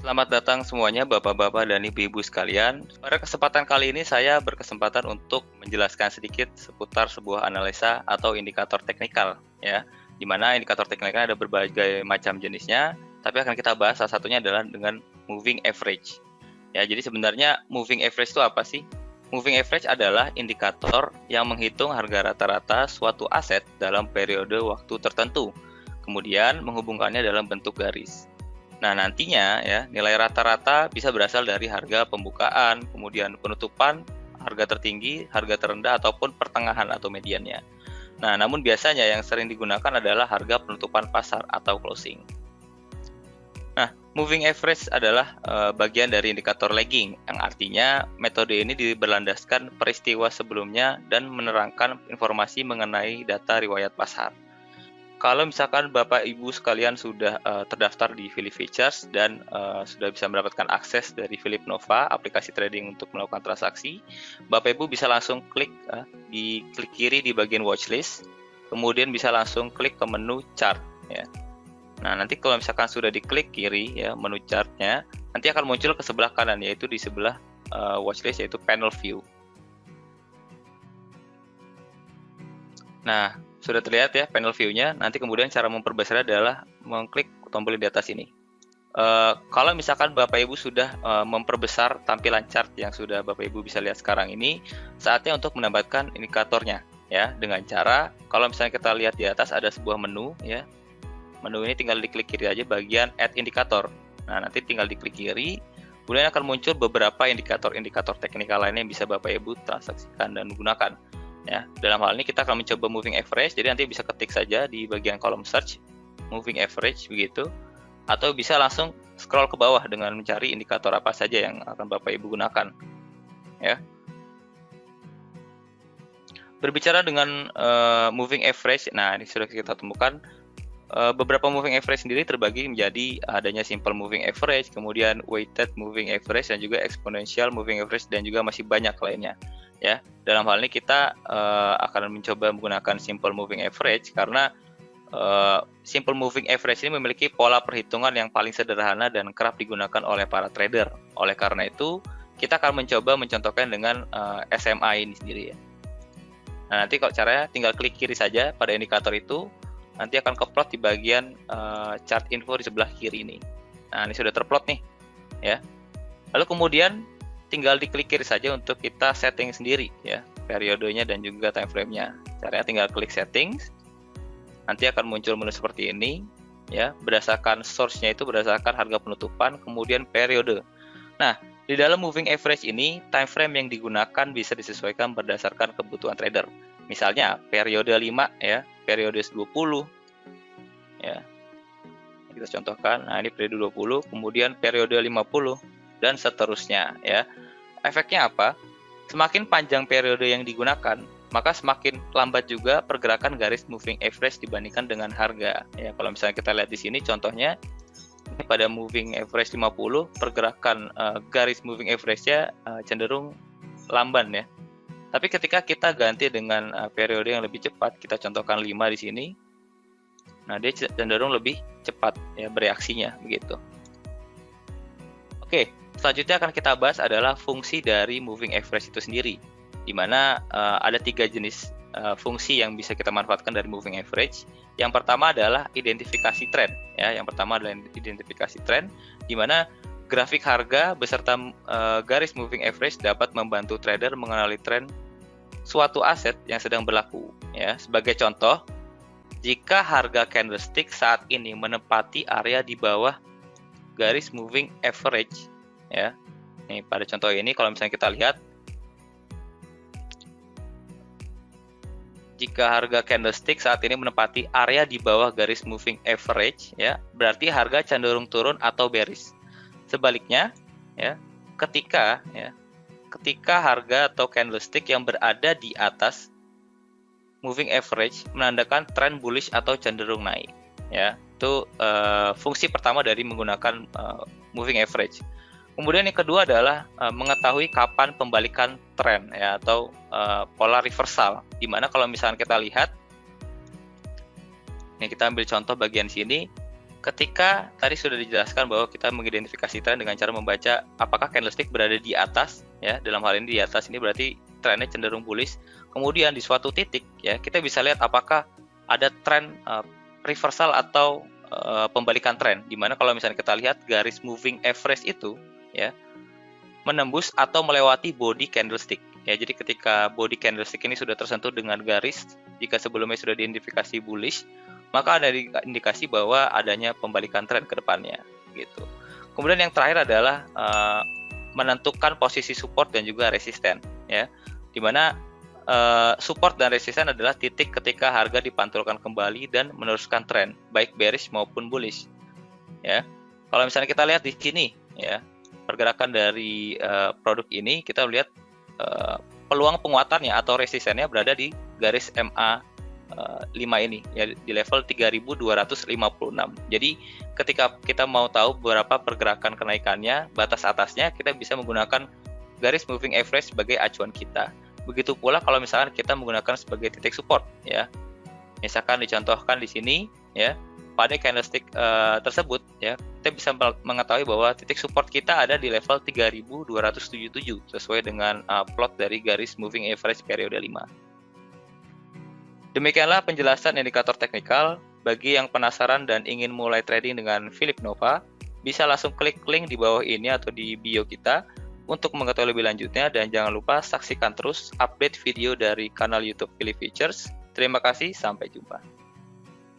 Selamat datang semuanya Bapak-bapak dan Ibu-ibu sekalian. Pada kesempatan kali ini saya berkesempatan untuk menjelaskan sedikit seputar sebuah analisa atau indikator teknikal ya. Di mana indikator teknikal ada berbagai macam jenisnya, tapi akan kita bahas salah satunya adalah dengan moving average. Ya, jadi sebenarnya moving average itu apa sih? Moving average adalah indikator yang menghitung harga rata-rata suatu aset dalam periode waktu tertentu. Kemudian menghubungkannya dalam bentuk garis. Nah, nantinya ya, nilai rata-rata bisa berasal dari harga pembukaan, kemudian penutupan, harga tertinggi, harga terendah, ataupun pertengahan atau mediannya. Nah, namun biasanya yang sering digunakan adalah harga penutupan pasar atau closing. Nah, moving average adalah bagian dari indikator lagging, yang artinya metode ini berlandaskan peristiwa sebelumnya dan menerangkan informasi mengenai data riwayat pasar. Kalau misalkan Bapak Ibu sekalian sudah terdaftar di Philip Futures dan sudah bisa mendapatkan akses dari Philip Nova, aplikasi trading untuk melakukan transaksi, Bapak Ibu bisa langsung klik di klik kiri di bagian watchlist, kemudian bisa langsung klik ke menu chart ya. Nah, nanti kalau misalkan sudah diklik kiri ya menu chartnya, nanti akan muncul ke sebelah kanan, yaitu di sebelah watchlist, yaitu panel view. Nah, sudah terlihat ya panel view-nya. Nanti kemudian cara memperbesar adalah mengklik tombol di atas ini. Kalau misalkan Bapak Ibu sudah memperbesar tampilan chart yang sudah Bapak Ibu bisa lihat sekarang ini, saatnya untuk menambahkan indikatornya ya, dengan cara kalau misalnya kita lihat di atas ada sebuah menu ya. Menu ini tinggal diklik kiri aja bagian add indikator. Nah, nanti tinggal diklik kiri, kemudian akan muncul beberapa indikator-indikator teknikal lainnya yang bisa Bapak Ibu transaksikan dan gunakan. Ya, dalam hal ini kita akan mencoba moving average, jadi nanti bisa ketik saja di bagian kolom search moving average begitu, atau bisa langsung scroll ke bawah dengan mencari indikator apa saja yang akan Bapak Ibu gunakan. Ya. Berbicara dengan moving average, nah ini sudah kita temukan beberapa moving average sendiri terbagi menjadi adanya simple moving average, kemudian weighted moving average, dan juga exponential moving average, dan juga masih banyak lainnya. Ya, dalam hal ini kita akan mencoba menggunakan simple moving average karena simple moving average ini memiliki pola perhitungan yang paling sederhana dan kerap digunakan oleh para trader. Oleh karena itu, kita akan mencoba mencontohkan dengan SMA ini sendiri ya. Nah, nanti kalau caranya tinggal klik kiri saja pada indikator itu, nanti akan keplot di bagian chart info di sebelah kiri ini. Nah, ini sudah terplot nih ya. Lalu kemudian tinggal diklik kiri saja untuk kita setting sendiri ya, periodenya dan juga time frame-nya. Caranya tinggal klik settings. Nanti akan muncul menu seperti ini ya, berdasarkan source-nya itu berdasarkan harga penutupan, kemudian periode. Nah, di dalam moving average ini time frame yang digunakan bisa disesuaikan berdasarkan kebutuhan trader. Misalnya periode 5 ya, periode 20 ya. Kita contohkan. Nah, ini periode 20, kemudian periode 50 dan seterusnya ya. Efeknya apa? Semakin panjang periode yang digunakan, maka semakin lambat juga pergerakan garis moving average dibandingkan dengan harga. Ya, kalau misalnya kita lihat di sini contohnya pada moving average 50, pergerakan garis moving average-nya cenderung lamban ya. Tapi ketika kita ganti dengan periode yang lebih cepat, kita contohkan 5 di sini. Nah, dia cenderung lebih cepat ya bereaksinya begitu. Oke, selanjutnya akan kita bahas adalah fungsi dari moving average itu sendiri, di mana ada 3 jenis fungsi yang bisa kita manfaatkan dari moving average. Yang pertama adalah identifikasi tren ya. Yang pertama adalah identifikasi tren, di mana grafik harga beserta garis moving average dapat membantu trader mengenali tren suatu aset yang sedang berlaku ya. Sebagai contoh, jika harga candlestick saat ini menempati area di bawah garis moving average ya. Nih pada contoh ini kalau misalnya kita lihat, jika harga candlestick saat ini menempati area di bawah garis moving average ya, berarti harga cenderung turun atau bearish. Sebaliknya ya, ketika harga atau candlestick yang berada di atas moving average menandakan tren bullish atau cenderung naik ya. Itu fungsi pertama dari menggunakan moving average. Kemudian yang kedua adalah mengetahui kapan pembalikan tren ya, atau pola reversal, dimana kalau misalnya kita lihat, ini kita ambil contoh bagian sini, ketika tadi sudah dijelaskan bahwa kita mengidentifikasi tren dengan cara membaca apakah candlestick berada di atas, ya, dalam hal ini di atas ini berarti trennya cenderung bullish. Kemudian di suatu titik, ya, kita bisa lihat apakah ada tren reversal atau pembalikan tren, dimana kalau misalnya kita lihat garis moving average itu, ya, menembus atau melewati body candlestick. Ya, jadi ketika body candlestick ini sudah tersentuh dengan garis, jika sebelumnya sudah diidentifikasi bullish, maka ada indikasi bahwa adanya pembalikan tren ke depannya, gitu. Kemudian yang terakhir adalah menentukan posisi support dan juga resisten, ya, dimana support dan resisten adalah titik ketika harga dipantulkan kembali dan meneruskan tren, baik bearish maupun bullish. Ya, kalau misalnya kita lihat di sini, ya, pergerakan dari produk ini, kita lihat peluang penguatannya atau resistennya berada di garis MA 5 ini, ya, di level 3256. Jadi ketika kita mau tahu berapa pergerakan kenaikannya, batas atasnya, kita bisa menggunakan garis moving average sebagai acuan kita. Begitu pula kalau misalkan kita menggunakan sebagai titik support, ya. Misalkan dicontohkan di sini, ya, pada candlestick tersebut, ya, kita bisa mengetahui bahwa titik support kita ada di level 3277 sesuai dengan plot dari garis moving average periode 5. Demikianlah penjelasan indikator teknikal. Bagi yang penasaran dan ingin mulai trading dengan Philip Nova, bisa langsung klik link di bawah ini atau di bio kita untuk mengetahui lebih lanjutnya, dan jangan lupa saksikan terus update video dari kanal YouTube Philip Futures. Terima kasih, sampai jumpa.